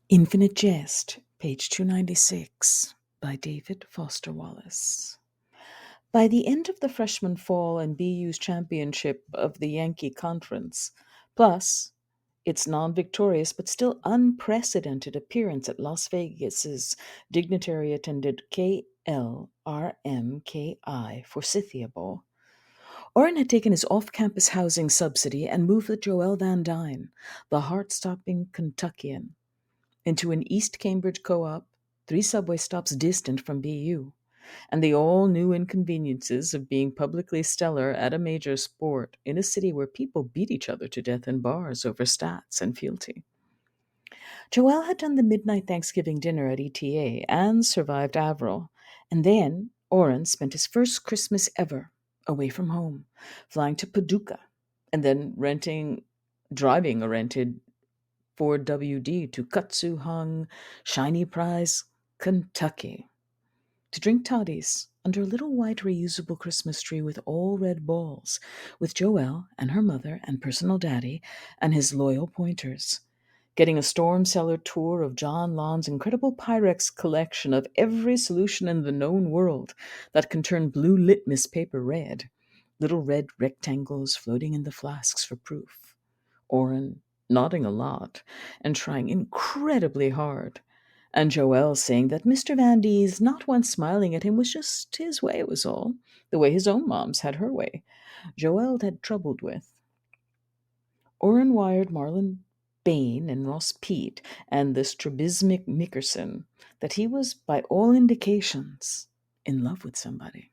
Infinite Jest, page 296, by David Foster Wallace. By the end of the freshman fall and BU's championship of the Yankee Conference, plus its non-victorious but still unprecedented appearance at Las Vegas's dignitary-attended KLRMKI Forsythia Bowl, Orin had taken his off-campus housing subsidy and moved with Joelle Van Dyne, the heart-stopping Kentuckian, into an East Cambridge co-op 3 subway stops distant from BU, and the all-new inconveniences of being publicly stellar at a major sport in a city where people beat each other to death in bars over stats and fealty. Joelle had done the midnight Thanksgiving dinner at ETA and survived Avril, and then Orin spent his first Christmas ever away from home, flying to Paducah, and then driving a rented Ford WD to Kutsu-hung, Shiny Prize, Kentucky, to drink toddies under a little white reusable Christmas tree with all red balls, with Joelle and her mother and personal daddy and his loyal pointers, getting a storm cellar tour of John Lon's incredible Pyrex collection of every solution in the known world that can turn blue litmus paper red, little red rectangles floating in the flasks for proof. Orin nodding a lot and trying incredibly hard, and Joelle saying that Mr. Van D's not once smiling at him was just his way, it was all, the way his own mom's had her way. Joelle had troubled with. Orin wired Marlon Bain and Ross Pete and the strabismic Nickerson that he was, by all indications, in love with somebody.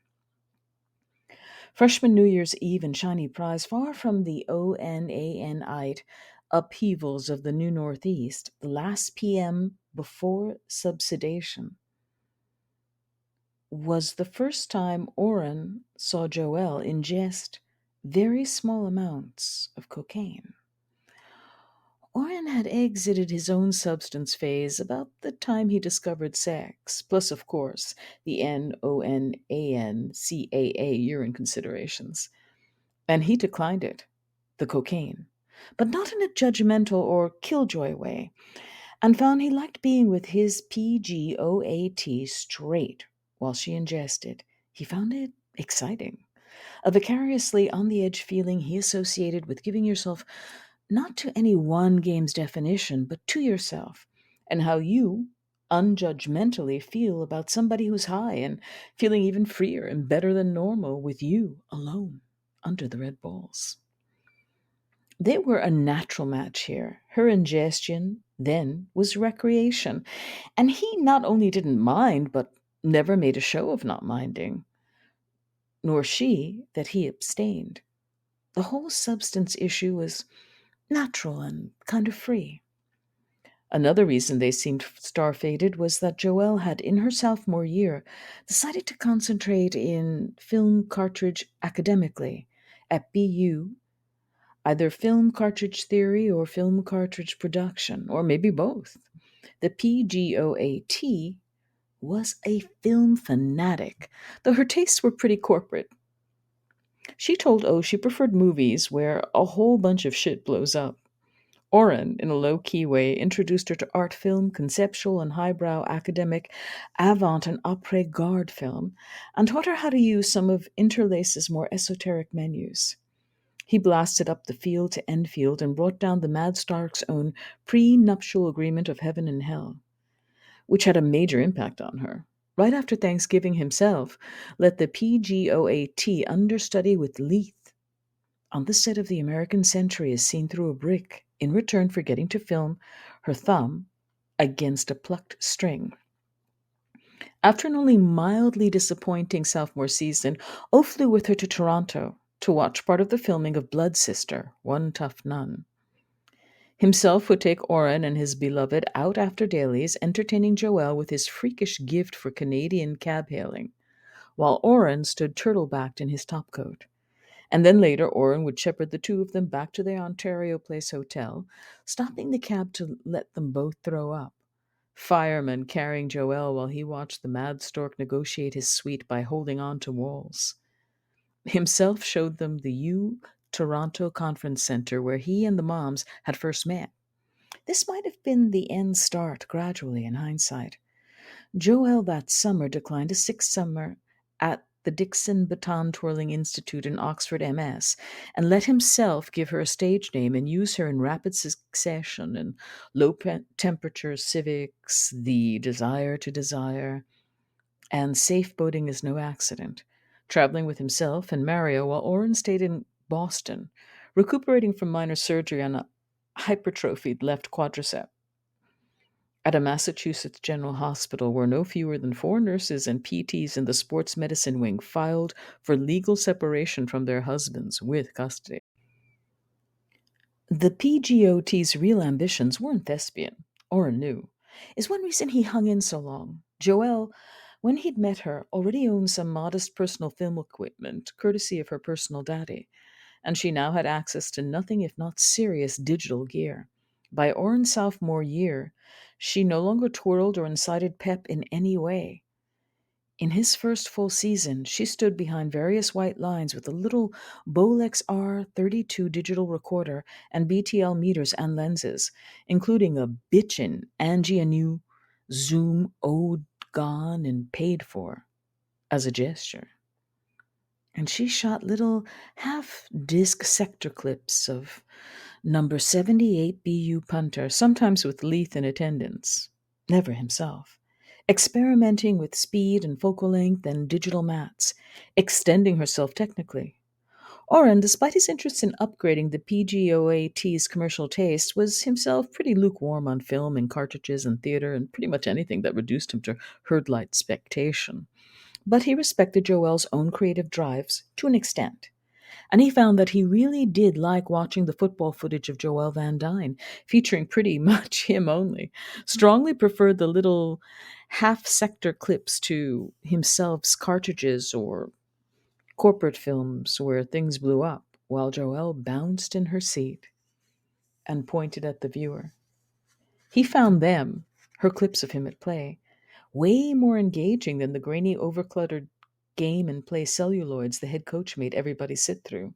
Freshman New Year's Eve in Shiny Prize, far from the ONANite upheavals of the New Northeast, the last PM before subsidation, was the first time Orin saw Joelle ingest very small amounts of cocaine. Orin had exited his own substance phase about the time he discovered sex, plus, of course, the NONANCAA urine considerations. And he declined it, the cocaine, but not in a judgmental or killjoy way, and found he liked being with his PGOAT straight while she ingested. He found it exciting, a vicariously on the edge feeling he associated with giving yourself not to any one game's definition, but to yourself, and how you unjudgmentally feel about somebody who's high and feeling even freer and better than normal with you alone under the red balls. They were a natural match here. Her ingestion then was recreation, and he not only didn't mind, but never made a show of not minding, nor she that he abstained. The whole substance issue was natural and kind of free. Another reason they seemed star-fated was that Joelle had, in her sophomore year, decided to concentrate in film cartridge academically at BU, either film cartridge theory or film cartridge production, or maybe both. The PGOAT was a film fanatic, though her tastes were pretty corporate. She told O she preferred movies where a whole bunch of shit blows up. Orin, in a low-key way, introduced her to art film, conceptual and highbrow academic, avant and après-garde film, and taught her how to use some of Interlace's more esoteric menus. He blasted up the field to Enfield and brought down the Mad Stark's own pre-nuptial agreement of heaven and hell, which had a major impact on her. Right after Thanksgiving himself, let the PGOAT understudy with Leith on the set of The American Century as seen through a brick, in return for getting to film her thumb against a plucked string. After an only mildly disappointing sophomore season, O flew with her to Toronto to watch part of the filming of Blood Sister, One Tough Nun. Himself would take Orin and his beloved out after dailies, entertaining Joelle with his freakish gift for Canadian cab hailing, while Orin stood turtle-backed in his topcoat. And then later, Orin would shepherd the two of them back to their Ontario Place hotel, stopping the cab to let them both throw up. Fireman carrying Joelle while he watched the Mad Stork negotiate his suite by holding on to walls. Himself showed them the U Toronto Conference Center where he and the moms had first met. This might have been the end start gradually in hindsight. Joelle that summer declined a sixth summer at the Dixon Baton Twirling Institute in Oxford, MS, and let himself give her a stage name and use her in rapid succession in Temperature Civics, The Desire to Desire, and Safe Boating is No Accident, traveling with himself and Mario while Orin stayed in Boston, recuperating from minor surgery on a hypertrophied left quadricep. At a Massachusetts General Hospital where no fewer than four nurses and PTs in the sports medicine wing filed for legal separation from their husbands with custody. The PGOT's real ambitions weren't thespian, or new, is one reason he hung in so long. Joelle, when he'd met her, already owned some modest personal film equipment, courtesy of her personal daddy, and she now had access to nothing if not serious digital gear. By Orin's sophomore year, she no longer twirled or incited Pep in any way. In his first full season, she stood behind various white lines with a little Bolex R32 digital recorder and BTL meters and lenses, including a bitchin' Angie new Zoom owed, gone, and paid for as a gesture. And she shot little half disc sector clips of number 78 BU punter, sometimes with Leith in attendance, never himself, experimenting with speed and focal length and digital mats, extending herself technically. Oren, despite his interest in upgrading the PGOAT's commercial taste, was himself pretty lukewarm on film and cartridges and theater and pretty much anything that reduced him to herd-like spectation. But he respected Joelle's own creative drives to an extent. And he found that he really did like watching the football footage of Joelle Van Dyne, featuring pretty much him only. Strongly preferred the little half sector clips to himself's cartridges or corporate films where things blew up, while Joelle bounced in her seat and pointed at the viewer. He found them, her clips of him at play, way more engaging than the grainy, overcluttered game and play celluloids the head coach made everybody sit through.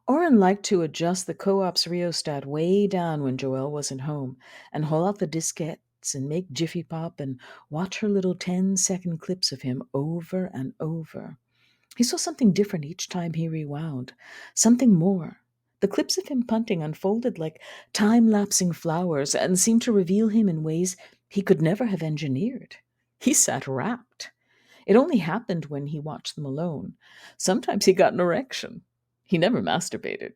Oren liked to adjust the co-op's rheostat way down when Joelle wasn't home and haul out the diskettes and make Jiffy Pop and watch her little 10-second clips of him over and over. He saw something different each time he rewound, something more. The clips of him punting unfolded like time-lapsing flowers and seemed to reveal him in ways he could never have engineered. He sat rapt. It only happened when he watched them alone. Sometimes he got an erection. He never masturbated.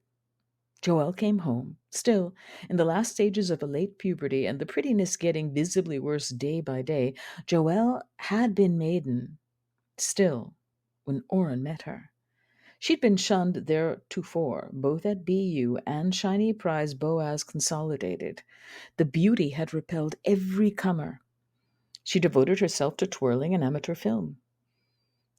Joelle came home, still in the last stages of a late puberty and the prettiness getting visibly worse day by day. Joelle had been maiden, still, when Oren met her. She'd been shunned theretofore, both at BU and Shiny Prize Boaz Consolidated. The beauty had repelled every comer. She devoted herself to twirling and amateur film.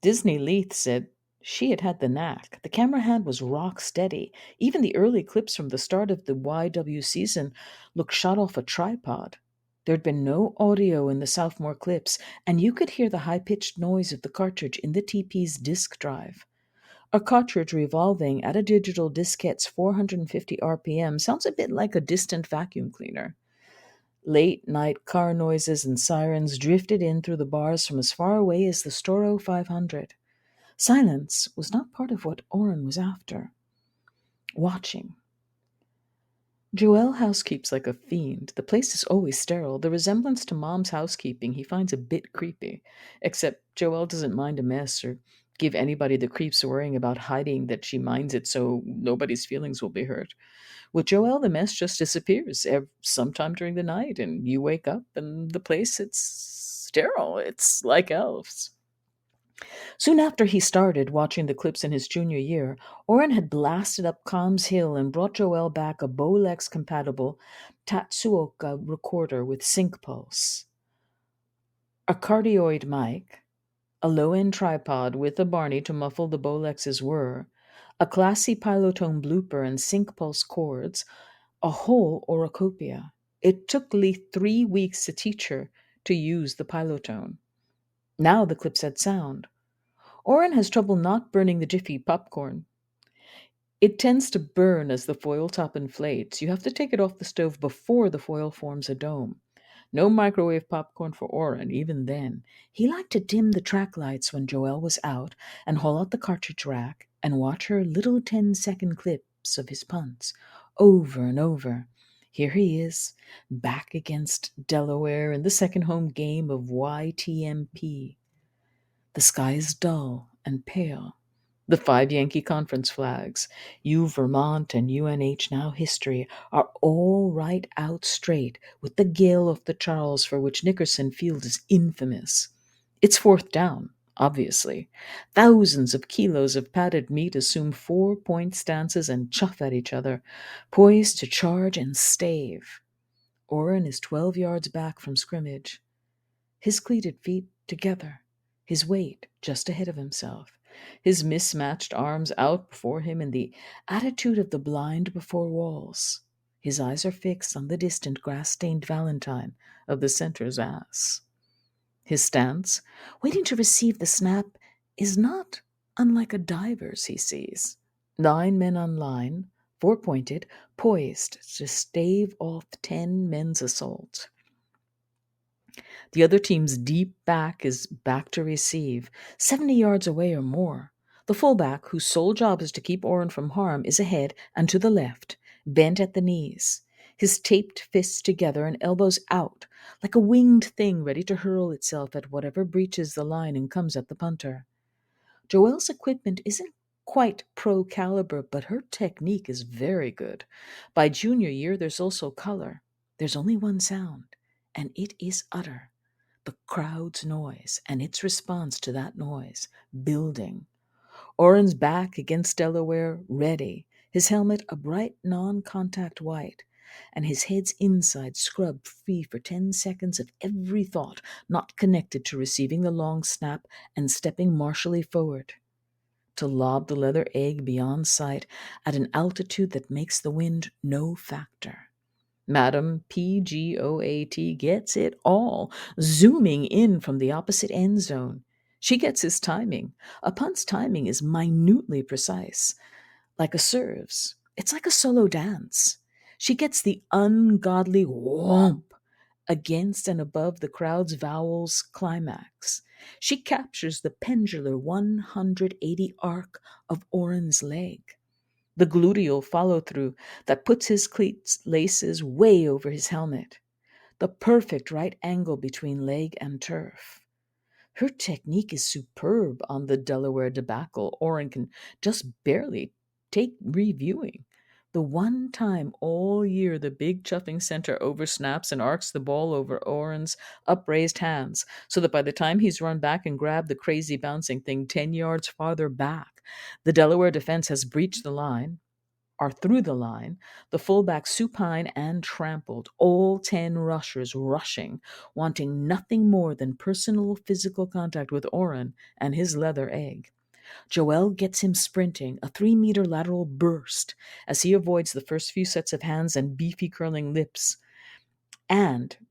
Disney Leith said she had had the knack. The camera hand was rock steady. Even the early clips from the start of the YW season looked shot off a tripod. There'd been no audio in the sophomore clips, and you could hear the high-pitched noise of the cartridge in the TP's disk drive. A cartridge revolving at a digital diskette's 450 RPM sounds a bit like a distant vacuum cleaner. Late-night car noises and sirens drifted in through the bars from as far away as the Storo 500. Silence was not part of what Oren was after. Watching. Joelle housekeeps like a fiend. The place is always sterile. The resemblance to Mom's housekeeping he finds a bit creepy, except Joelle doesn't mind a mess or give anybody the creeps worrying about hiding that she minds it so nobody's feelings will be hurt. With Joelle, the mess just disappears sometime during the night, and you wake up and the place, it's sterile. It's like elves. Soon after he started watching the clips in his junior year, Oren had blasted up Combs Hill and brought Joelle back a Bolex-compatible Tatsuoka recorder with sync pulse, a cardioid mic, a low-end tripod with a Barney to muffle the Bolex's whir, a classy Pilotone blooper and sync pulse chords, a whole orocopia. It took Lee 3 weeks to teach her to use the Pilotone. Now the clips had sound. Oren has trouble not burning the Jiffy popcorn. It tends to burn as the foil top inflates. You have to take it off the stove before the foil forms a dome. No microwave popcorn for Oren, even then. He liked to dim the track lights when Joelle was out and haul out the cartridge rack and watch her little 10-second clips of his punts over and over. Here he is, back against Delaware in the second home game of YTMP. The sky is dull and pale. The five Yankee Conference flags, U Vermont and UNH Now History, are all right out straight with the gale of the Charles for which Nickerson Field is infamous. It's fourth down, obviously. Thousands of kilos of padded meat assume 4-point stances and chuff at each other, poised to charge and stave. Orrin is 12 yards back from scrimmage, his cleated feet together, his weight just ahead of himself, his mismatched arms out before him in the attitude of the blind before walls. His eyes are fixed on the distant grass-stained valentine of the center's ass. His stance, waiting to receive the snap, is not unlike a diver's he sees. 9 men on line, four-pointed, poised to stave off 10 men's assault. The other team's deep back is back to receive, 70 yards away or more. The fullback, whose sole job is to keep Orrin from harm, is ahead and to the left, bent at the knees, his taped fists together and elbows out, like a winged thing ready to hurl itself at whatever breaches the line and comes at the punter. Joelle's equipment isn't quite pro caliber, but her technique is very good. By junior year, there's also color. There's only one sound, and it is utter. The crowd's noise and its response to that noise, building. Orrin's back against Delaware, ready, his helmet a bright non-contact white, and his head's inside scrubbed free for 10 seconds of every thought not connected to receiving the long snap and stepping martially forward, to lob the leather egg beyond sight at an altitude that makes the wind no factor. Madam PGOAT gets it all, zooming in from the opposite end zone. She gets his timing. A punt's timing is minutely precise, like a serve's. It's like a solo dance. She gets the ungodly whomp against and above the crowd's vowels climax. She captures the pendular 180 arc of Orrin's leg, the gluteal follow through that puts his cleats laces way over his helmet, the perfect right angle between leg and turf. Her technique is superb on the Delaware debacle. Orrin can just barely take reviewing. The one time all year the big chuffing center oversnaps and arcs the ball over Orrin's upraised hands, so that by the time he's run back and grabbed the crazy bouncing thing 10 yards farther back, the Delaware defense has breached the line, are through the line, the fullback supine and trampled, all 10 rushers rushing, wanting nothing more than personal physical contact with Orrin and his leather egg. Joelle gets him sprinting, a 3-meter lateral burst, as he avoids the first few sets of hands and beefy curling lips,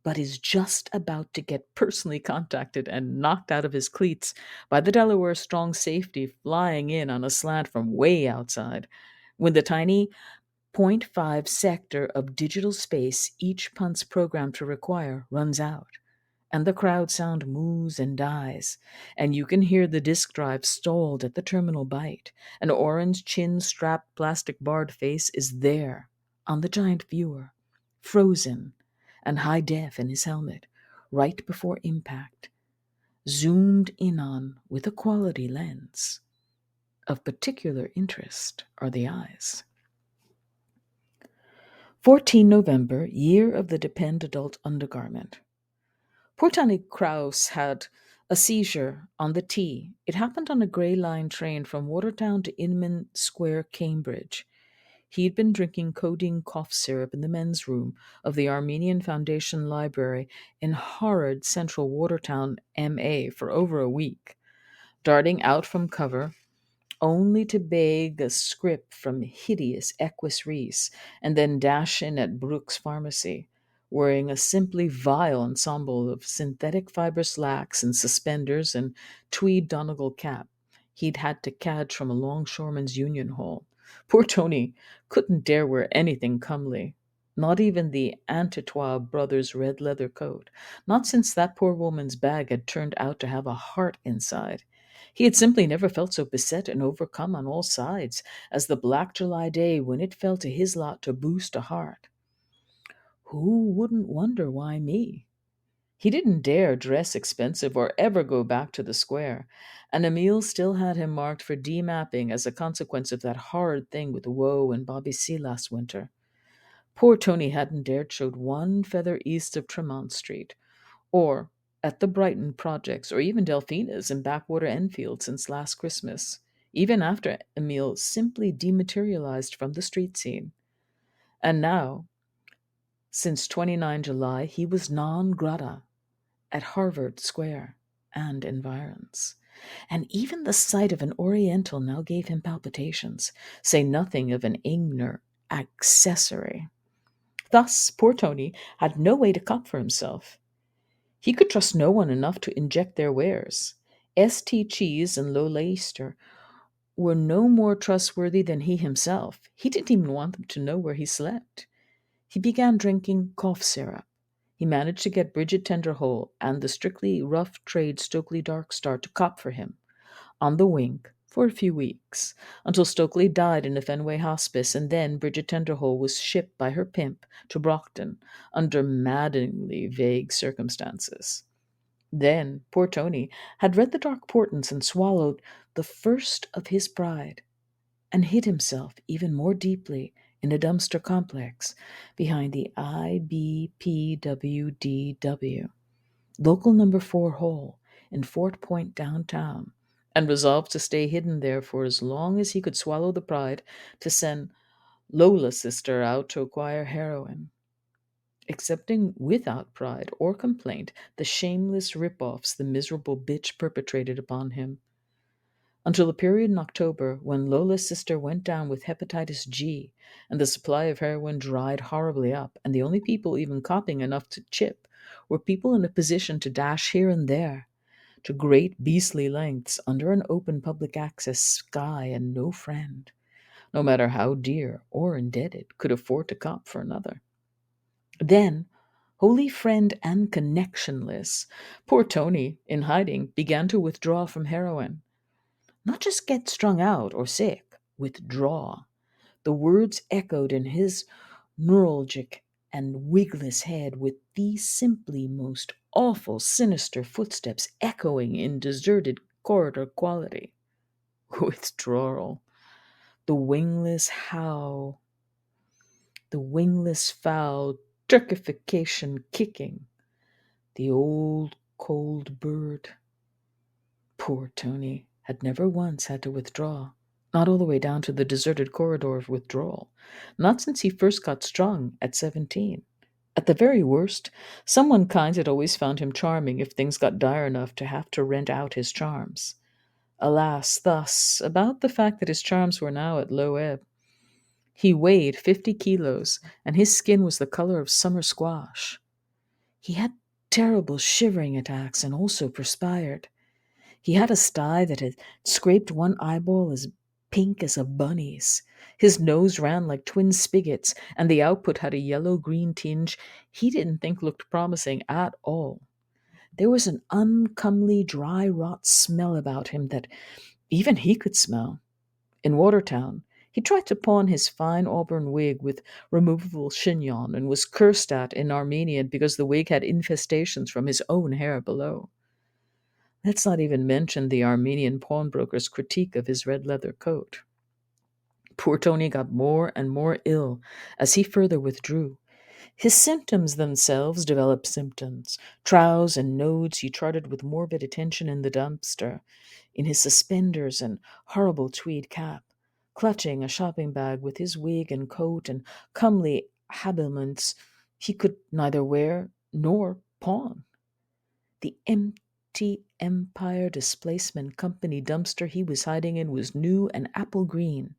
but is just about to get personally contacted and knocked out of his cleats by the Delaware strong safety flying in on a slant from way outside, when the tiny .5 sector of digital space each punt's programmed to require runs out, and the crowd sound moves and dies, and you can hear the disk drive stalled at the terminal byte, and Orrin's chin-strapped plastic barred face is there on the giant viewer, frozen and high def in his helmet, right before impact, zoomed in on with a quality lens. Of particular interest are the eyes. 14 November, year of the Depend adult undergarment. Poor Tony Krause had a seizure on the T. It happened on a Grey Line train from Watertown to Inman Square, Cambridge. He'd been drinking codeine cough syrup in the men's room of the Armenian Foundation Library in horrid central Watertown, MA, for over a week, darting out from cover only to beg a script from hideous Equus Reese and then dash in at Brooks Pharmacy, wearing a simply vile ensemble of synthetic fiber slacks and suspenders and tweed Donegal cap he'd had to cadge from a longshoreman's union hall. Poor Tony couldn't dare wear anything comely, not even the Antitois brothers' red leather coat, not since that poor woman's bag had turned out to have a heart inside. He had simply never felt so beset and overcome on all sides as the black July day when it fell to his lot to boost a heart. Who wouldn't wonder why me? He didn't dare dress expensive or ever go back to the square, and Emile still had him marked for demapping as a consequence of that horrid thing with Woe and Bobby C last winter. Poor Tony hadn't dared showed one feather east of Tremont Street, or at the Brighton projects, or even Delphina's in Backwater Enfield since last Christmas, even after Emile simply dematerialized from the street scene. And now, since 29 July, he was non grata at Harvard Square and environs. And even the sight of an Oriental now gave him palpitations, say nothing of an Ingner accessory. Thus, poor Tony had no way to cop for himself. He could trust no one enough to inject their wares. St. Cheese and Lola Easter were no more trustworthy than he himself. He didn't even want them to know where he slept. He began drinking cough syrup. He managed to get Bridget Tenderhole and the strictly rough trade Stokely Darkstar to cop for him, on the wink, for a few weeks, until Stokely died in a Fenway hospice, and then Bridget Tenderhole was shipped by her pimp to Brockton under maddeningly vague circumstances. Then poor Tony had read the dark portents and swallowed the first of his pride, and hid himself even more deeply in a dumpster complex behind the IBPWDW, local number 4 hole in Fort Point downtown, and resolved to stay hidden there for as long as he could swallow the pride to send Lola's sister out to acquire heroin, accepting without pride or complaint the shameless rip-offs the miserable bitch perpetrated upon him, until a period in October when Lola's sister went down with hepatitis G and the supply of heroin dried horribly up, and the only people even copying enough to chip were people in a position to dash here and there to great beastly lengths under an open public access sky, and no friend, no matter how dear or indebted, could afford to cop for another. Then, wholly friend and connectionless, poor Tony, in hiding, began to withdraw from heroin. Not just get strung out or sick, withdraw. The words echoed in his neuralgic and wigless head with these simply most awful, sinister footsteps echoing in deserted corridor quality. Withdrawal. The wingless howl. The wingless fowl turkification kicking. The old cold bird. Poor Tony had never once had to withdraw, not all the way down to the deserted corridor of withdrawal, not since he first got strung at 17. At the very worst, someone kind had always found him charming if things got dire enough to have to rent out his charms. Alas, thus, about the fact that his charms were now at low ebb. He weighed 50 kilos, and his skin was the color of summer squash. He had terrible shivering attacks and also perspired. He had a sty that had scraped one eyeball as pink as a bunny's. His nose ran like twin spigots, and the output had a yellow-green tinge he didn't think looked promising at all. There was an uncomely dry rot smell about him that even he could smell. In Watertown, he tried to pawn his fine auburn wig with removable chignon and was cursed at in Armenian because the wig had infestations from his own hair below. Let's not even mention the Armenian pawnbroker's critique of his red leather coat. Poor Tony got more and more ill as he further withdrew. His symptoms themselves developed symptoms. Troughs and nodes he charted with morbid attention in the dumpster, in his suspenders and horrible tweed cap, clutching a shopping bag with his wig and coat and comely habiliments he could neither wear nor pawn. The empty Empire Displacement Company dumpster he was hiding in was new and apple green,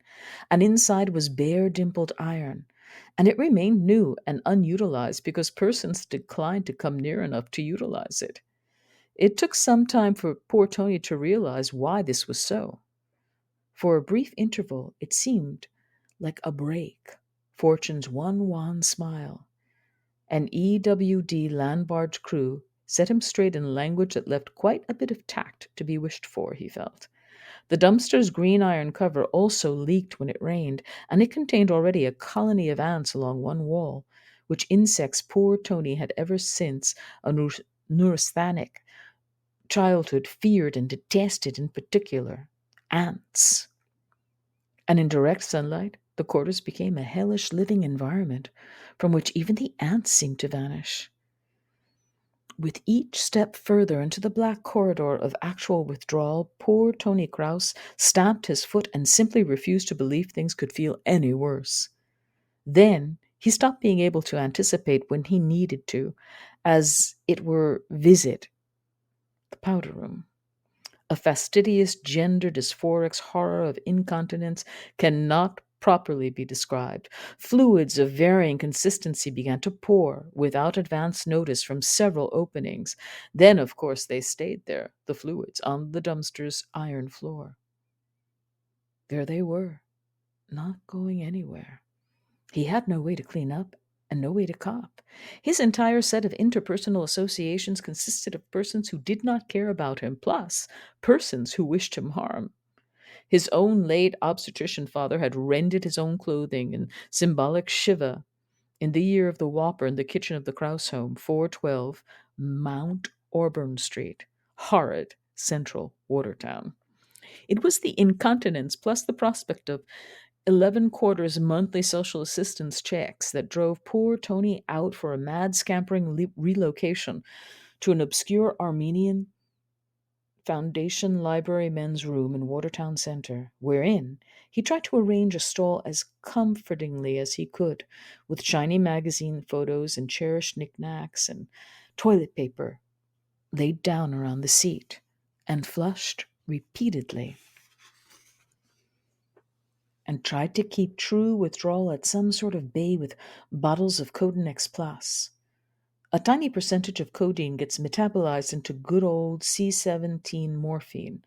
and inside was bare dimpled iron, and it remained new and unutilized because persons declined to come near enough to utilize it. It took some time for poor Tony to realize why this was so. For a brief interval, it seemed like a break, fortune's one wan smile. An EWD land barge crew set him straight in language that left quite a bit of tact to be wished for, he felt. The dumpster's green iron cover also leaked when it rained, and it contained already a colony of ants along one wall, which insects poor Tony had ever since a neurasthenic childhood feared and detested in particular ants. And in direct sunlight, the quarters became a hellish living environment from which even the ants seemed to vanish. With each step further into the black corridor of actual withdrawal, poor Tony Krause stamped his foot and simply refused to believe things could feel any worse. Then he stopped being able to anticipate when he needed to, as it were, visit the powder room. A fastidious gender dysphoric's horror of incontinence cannot properly be described. Fluids of varying consistency began to pour without advance notice from several openings. Then, of course, they stayed there, the fluids, on the dumpster's iron floor. There they were, not going anywhere. He had no way to clean up and no way to cop. His entire set of interpersonal associations consisted of persons who did not care about him, plus persons who wished him harm. His own late obstetrician father had rended his own clothing in symbolic Shiva in the year of the Whopper in the kitchen of the Krauss home, 412 Mount Auburn Street, horrid central Watertown. It was the incontinence plus the prospect of 11 quarters monthly social assistance checks that drove poor Tony out for a mad scampering relocation to an obscure Armenian Foundation Library men's room in Watertown Center, wherein he tried to arrange a stall as comfortingly as he could, with shiny magazine photos and cherished knickknacks and toilet paper laid down around the seat, and flushed repeatedly, and tried to keep true withdrawal at some sort of bay with bottles of Codenex Plus. A tiny percentage of codeine gets metabolized into good old C17 morphine,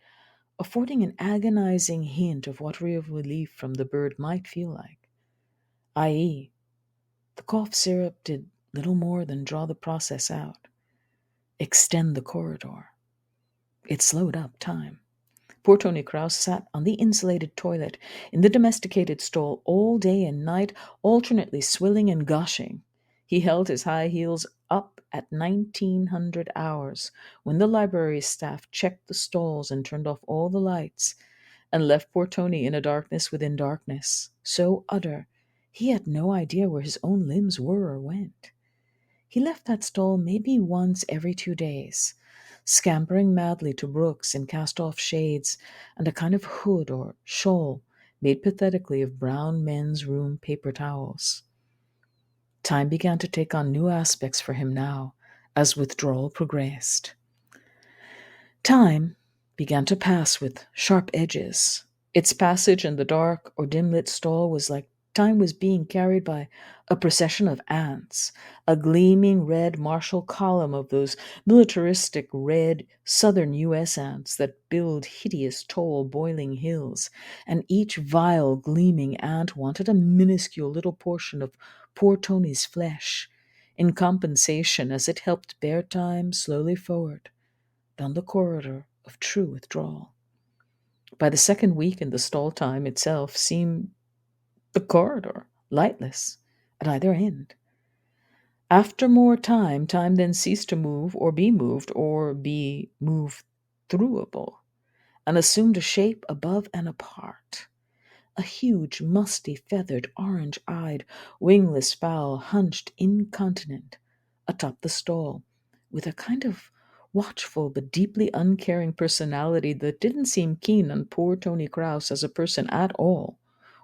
affording an agonizing hint of what real relief from the bird might feel like, i.e., the cough syrup did little more than draw the process out, extend the corridor. It slowed up time. Poor Tony Krause sat on the insulated toilet in the domesticated stall all day and night, alternately swilling and gushing. He held his high heels up at 1900 hours when the library staff checked the stalls and turned off all the lights, and left poor Tony in a darkness within darkness, so utter he had no idea where his own limbs were or went. He left that stall maybe once every 2 days, scampering madly to Brooks in cast-off shades and a kind of hood or shawl made pathetically of brown men's room paper towels. Time began to take on new aspects for him now, as withdrawal progressed. Time began to pass with sharp edges. Its passage in the dark or dim-lit stall was like time was being carried by a procession of ants, a gleaming red martial column of those militaristic red southern U.S. ants that build hideous tall boiling hills, and each vile gleaming ant wanted a minuscule little portion of poor Tony's flesh, in compensation as it helped bear time slowly forward down the corridor of true withdrawal. By the second week in the stall, time itself seemed the corridor, lightless at either end. After more time, time then ceased to move or be moved throughable, and assumed a shape above and apart. A huge, musty, feathered, orange-eyed, wingless fowl hunched incontinent atop the stall, with a kind of watchful but deeply uncaring personality that didn't seem keen on poor Tony Krause as a person at all,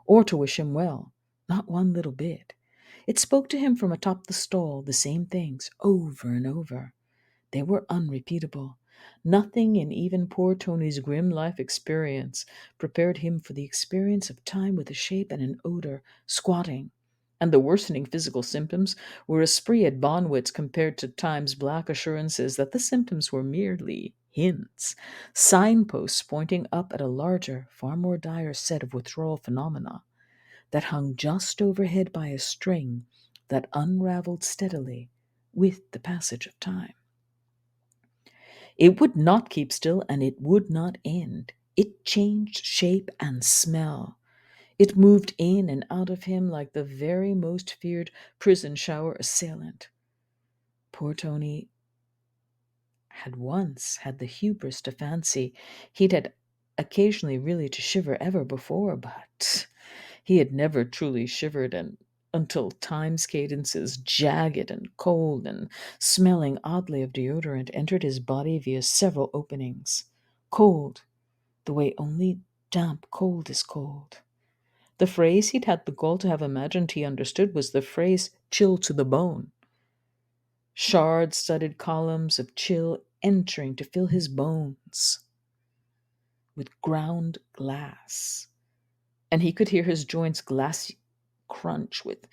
or to wish him well, not one little bit. It spoke to him from atop the stall, the same things, over and over. They were unrepeatable. Nothing in even poor Tony's grim life experience prepared him for the experience of time with a shape and an odor, squatting. And the worsening physical symptoms were a spree at Bonwitz compared to time's black assurances that the symptoms were merely hints, signposts pointing up at a larger, far more dire set of withdrawal phenomena. that hung just overhead by a string that unraveled steadily with the passage of time. It would not keep still, and it would not end. It changed shape and smell. It moved in and out of him like the very most feared prison shower assailant. Poor Tony had once had the hubris to fancy he'd had occasionally really to shiver ever before, but he had never truly shivered until time's cadences, jagged and cold and smelling oddly of deodorant, entered his body via several openings. Cold, the way only damp cold is cold. The phrase he'd had the gall to have imagined he understood was the phrase chill to the bone. Shard-studded columns of chill entering to fill his bones with ground glass. And he could hear his joints glassy crunch with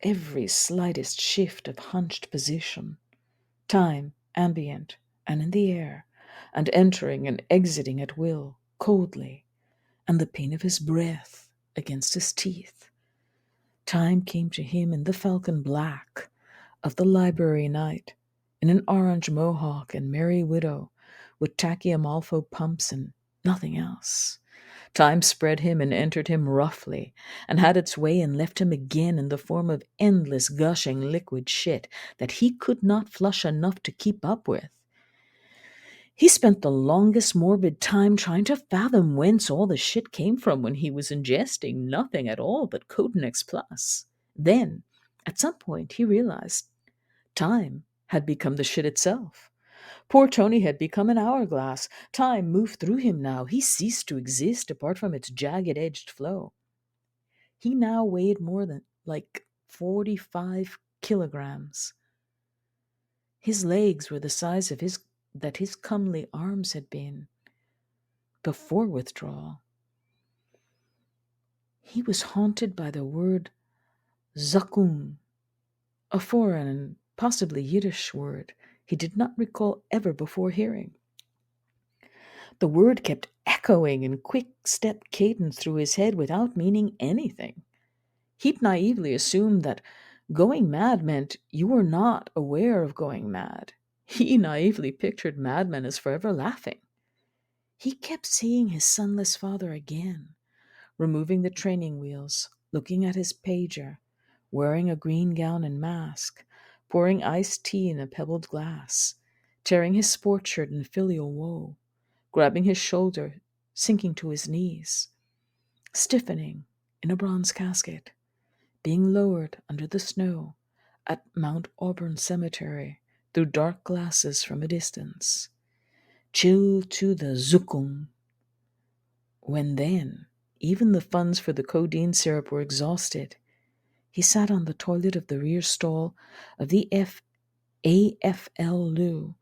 every slightest shift of hunched position. Time, ambient, and in the air, and entering and exiting at will, coldly, and the pain of his breath against his teeth. Time came to him in the falcon black of the library night, in an orange mohawk and merry widow, with tacky Amalfi pumps and nothing else. Time spread him and entered him roughly, and had its way and left him again in the form of endless gushing liquid shit that he could not flush enough to keep up with. He spent the longest morbid time trying to fathom whence all the shit came from when he was ingesting nothing at all but Codenex Plus. Then, at some point, he realized time had become the shit itself. Poor Tony had become an hourglass. Time moved through him now. He ceased to exist apart from its jagged-edged flow. He now weighed more than, 45 kilograms. His legs were the size of his comely arms had been before withdrawal. He was haunted by the word Zakun, a foreign and possibly Yiddish word he did not recall ever before hearing. The word kept echoing in quick-step cadence through his head without meaning anything. He'd naively assumed that going mad meant you were not aware of going mad. He naively pictured madmen as forever laughing. He kept seeing his sonless father again, removing the training wheels, looking at his pager, wearing a green gown and mask, pouring iced tea in a pebbled glass, tearing his sport shirt in filial woe, grabbing his shoulder, sinking to his knees, stiffening in a bronze casket, being lowered under the snow at Mount Auburn Cemetery through dark glasses from a distance, chill to the Zuckung. When then, even the funds for the codeine syrup were exhausted, he sat on the toilet of the rear stall of the AFL loo,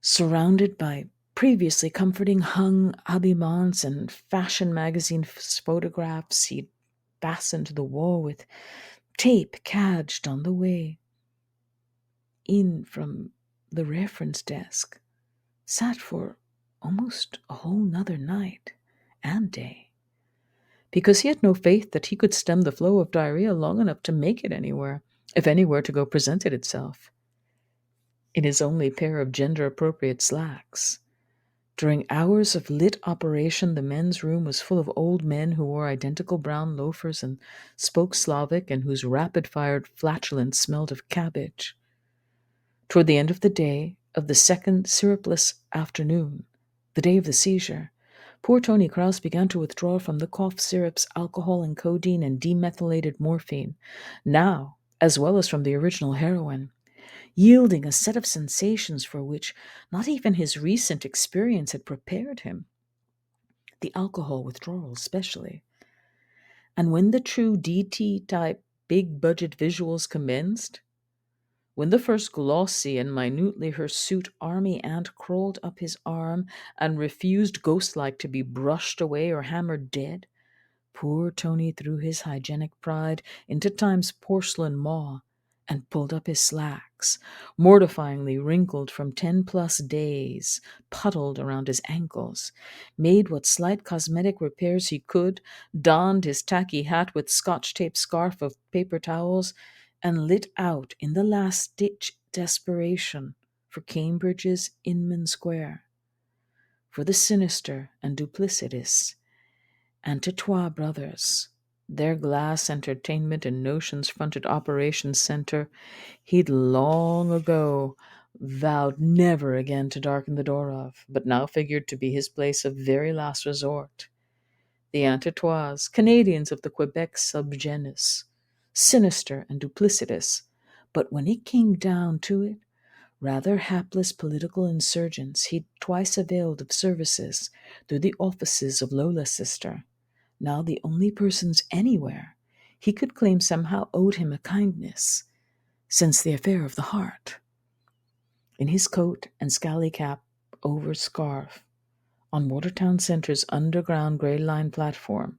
surrounded by previously comforting hung habillements and fashion magazine photographs he'd fastened to the wall with tape cadged on the way in from the reference desk, sat for almost a whole nother night and day, because he had no faith that he could stem the flow of diarrhea long enough to make it anywhere, if anywhere to go present it itself, in his only pair of gender-appropriate slacks. During hours of lit operation, the men's room was full of old men who wore identical brown loafers and spoke Slavic and whose rapid-fired flatulence smelled of cabbage. Toward the end of the day, of the second syrupless afternoon, the day of the seizure, poor Tony Krause began to withdraw from the cough syrups, alcohol and codeine and demethylated morphine, now as well as from the original heroin, yielding a set of sensations for which not even his recent experience had prepared him, the alcohol withdrawal especially. And when the true DT-type big-budget visuals commenced, when the first glossy and minutely hirsute army ant crawled up his arm and refused ghost-like to be brushed away or hammered dead, poor Tony threw his hygienic pride into Time's porcelain maw and pulled up his slacks, mortifyingly wrinkled from 10+ days, puddled around his ankles, made what slight cosmetic repairs he could, donned his tacky hat with scotch tape scarf of paper towels, and lit out in the last ditch desperation for Cambridge's Inman Square, for the sinister and duplicitous Antitois brothers, their glass entertainment and notions fronted operations center he'd long ago vowed never again to darken the door of, but now figured to be his place of very last resort. The Antitois, Canadians of the Quebec subgenus, sinister and duplicitous, but when it came down to it, rather hapless political insurgents he'd twice availed of services through the offices of Lola's sister, now the only persons anywhere he could claim somehow owed him a kindness since the affair of the heart. In his coat and scally cap over scarf, on Watertown Center's underground gray line platform,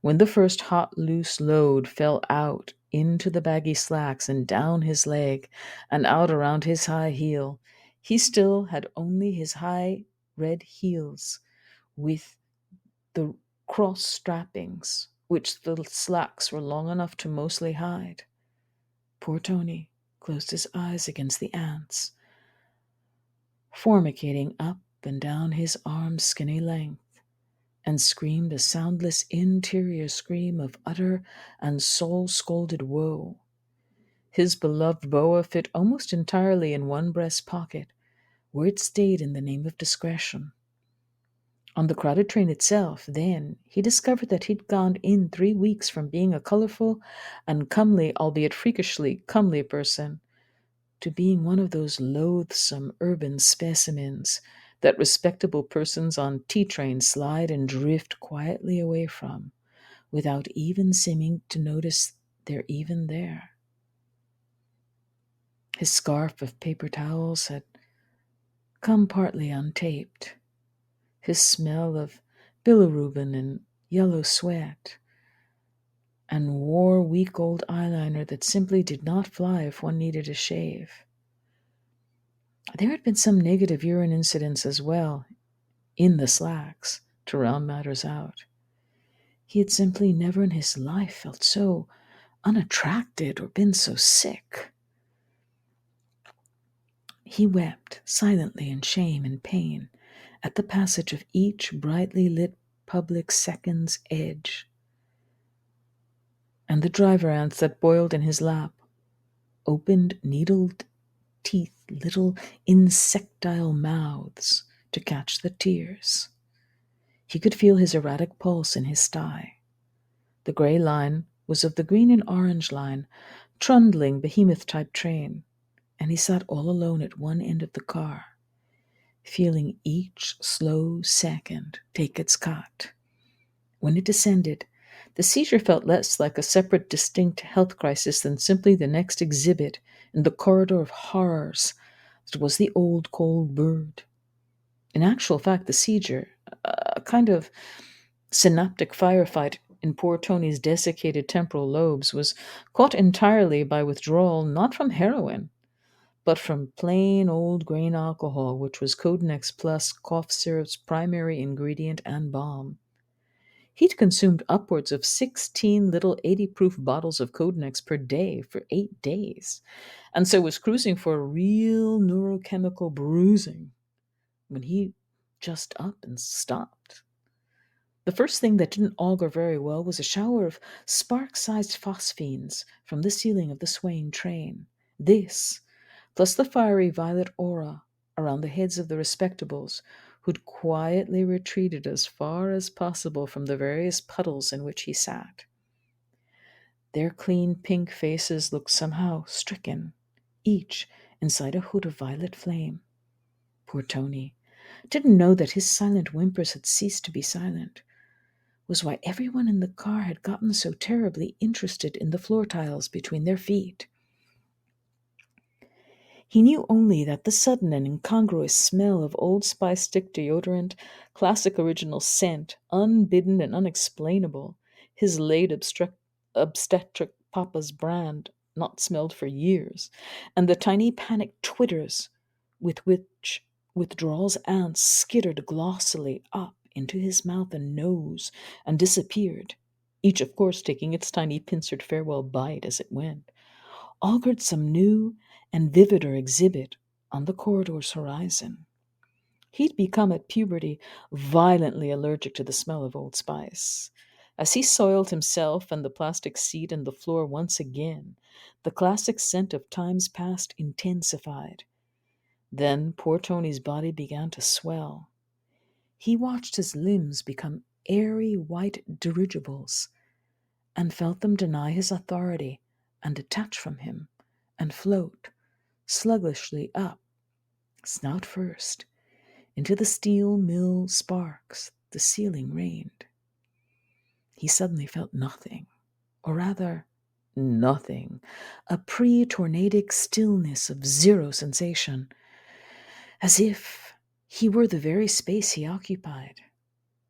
when the first hot loose load fell out into the baggy slacks and down his leg and out around his high heel, he still had only his high red heels with the cross strappings, which the slacks were long enough to mostly hide. Poor Tony closed his eyes against the ants, formicating up and down his arm's skinny length, and screamed a soundless interior scream of utter and soul-scalded woe. His beloved boa fit almost entirely in one breast pocket, where it stayed in the name of discretion. On the crowded train itself, then, he discovered that he'd gone in 3 weeks from being a colorful and comely, albeit freakishly comely person, to being one of those loathsome urban specimens that respectable persons on tea trains slide and drift quietly away from, without even seeming to notice they're even there. His scarf of paper towels had come partly untaped. His smell of bilirubin and yellow sweat, and wore week-old eyeliner that simply did not fly if one needed a shave. There had been some negative urine incidents as well, in the slacks, to round matters out. He had simply never in his life felt so unattracted or been so sick. He wept silently in shame and pain at the passage of each brightly lit public second's edge, and the driver ants that boiled in his lap opened needled teeth little insectile mouths to catch the tears. He could feel his erratic pulse in his thigh. The gray line was of the green and orange line, trundling behemoth-type train, and he sat all alone at one end of the car, feeling each slow second take its cut. When it descended, the seizure felt less like a separate, distinct health crisis than simply the next exhibit in the corridor of horrors that was the old cold bird. In actual fact, the seizure, a kind of synaptic firefight in poor Tony's desiccated temporal lobes, was caught entirely by withdrawal not from heroin, but from plain old grain alcohol, which was Codenex Plus cough syrup's primary ingredient and balm. He'd consumed upwards of 16 little 80-proof bottles of Codenex per day for 8 days, and so was cruising for a real neurochemical bruising when he just up and stopped. The first thing that didn't augur very well was a shower of spark-sized phosphenes from the ceiling of the swaying train. This, plus the fiery violet aura around the heads of the respectables, who'd quietly retreated as far as possible from the various puddles in which he sat. Their clean pink faces looked somehow stricken, each inside a hood of violet flame. Poor Tony didn't know that his silent whimpers had ceased to be silent, was why everyone in the car had gotten so terribly interested in the floor tiles between their feet. He knew only that the sudden and incongruous smell of Old Spice stick deodorant, classic original scent, unbidden and unexplainable, his late obstetric papa's brand, not smelled for years, and the tiny panicked twitters with which withdrawal's ants skittered glossily up into his mouth and nose and disappeared, each, of course, taking its tiny pincered farewell bite as it went, augured some new and vivider exhibit on the corridor's horizon. He'd become at puberty violently allergic to the smell of Old Spice. As he soiled himself and the plastic seat and the floor once again, the classic scent of times past intensified. Then poor Tony's body began to swell. He watched his limbs become airy white dirigibles and felt them deny his authority and detach from him and float sluggishly up, snout first, into the steel mill sparks the ceiling rained. He suddenly felt nothing, or rather, nothing, a pre-tornadic stillness of zero sensation, as if he were the very space he occupied.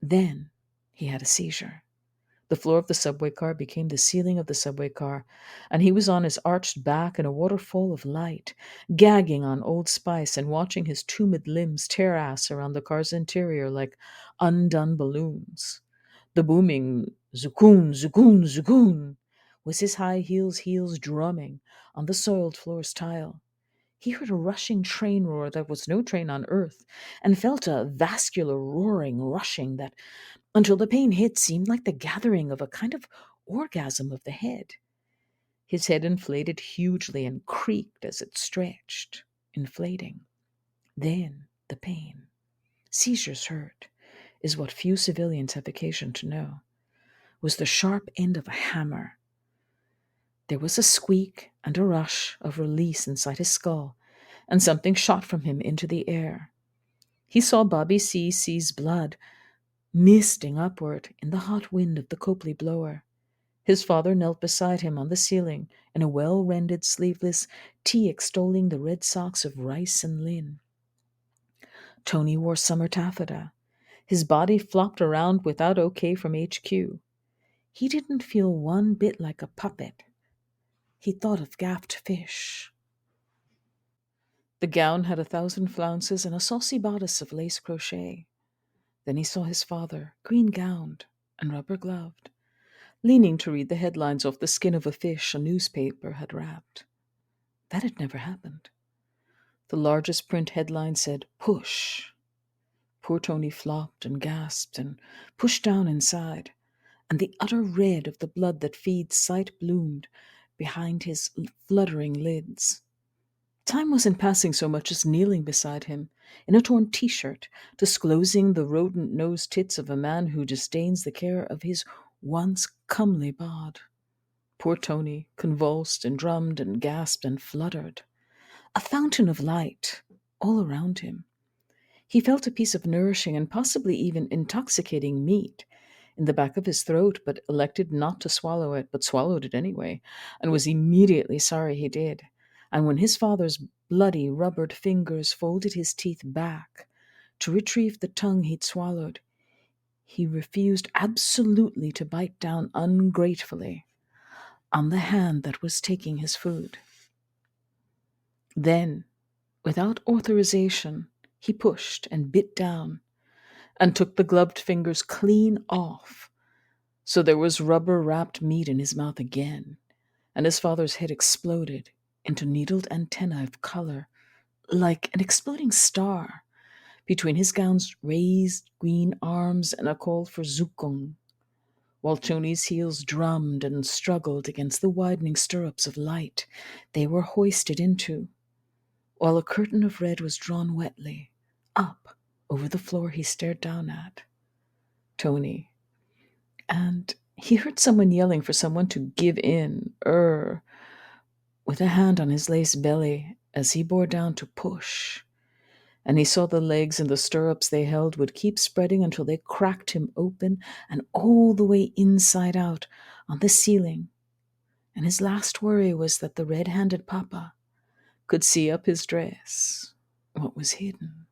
Then he had a seizure. The floor of the subway car became the ceiling of the subway car, and he was on his arched back in a waterfall of light, gagging on Old Spice and watching his tumid limbs tear ass around the car's interior like undone balloons. The booming zugoon, zugoon, zugoon was his high heels drumming on the soiled floor's tile. He heard a rushing train roar that was no train on earth, and felt a vascular roaring, rushing that until the pain hit seemed like the gathering of a kind of orgasm of the head. His head inflated hugely and creaked as it stretched, inflating. Then the pain. Seizures hurt, is what few civilians have occasion to know, was the sharp end of a hammer. There was a squeak and a rush of release inside his skull, and something shot from him into the air. He saw Bobby C.'s blood misting upward in the hot wind of the Copley blower. His father knelt beside him on the ceiling in a well-rendered sleeveless tee extolling the red socks of rice and lin. Tony wore summer taffeta. His body flopped around without okay from HQ. He didn't feel one bit like a puppet. He thought of gaffed fish. The gown had 1,000 flounces and a saucy bodice of lace crochet. Then he saw his father, green-gowned and rubber-gloved, leaning to read the headlines off the skin of a fish a newspaper had wrapped. That had never happened. The largest print headline said, "Push." Poor Tony flopped and gasped and pushed down inside, and the utter red of the blood that feeds sight bloomed behind his fluttering lids. Time wasn't passing so much as kneeling beside him, in a torn T-shirt, disclosing the rodent-nosed tits of a man who disdains the care of his once comely bod. Poor Tony convulsed and drummed and gasped and fluttered. A fountain of light all around him. He felt a piece of nourishing and possibly even intoxicating meat in the back of his throat, but elected not to swallow it, but swallowed it anyway, and was immediately sorry he did. And when his father's bloody, rubbered fingers folded his teeth back to retrieve the tongue he'd swallowed, he refused absolutely to bite down ungratefully on the hand that was taking his food. Then, without authorization, he pushed and bit down and took the gloved fingers clean off, so there was rubber-wrapped meat in his mouth again, and his father's head exploded into needled antennae of color, like an exploding star, between his gown's raised green arms and a call for Zukung, while Tony's heels drummed and struggled against the widening stirrups of light they were hoisted into, while a curtain of red was drawn wetly up over the floor he stared down at. Tony. And he heard someone yelling for someone to give in, with a hand on his lace belly as he bore down to push. And he saw the legs and the stirrups they held would keep spreading until they cracked him open and all the way inside out on the ceiling. And his last worry was that the red-handed papa could see up his dress what was hidden.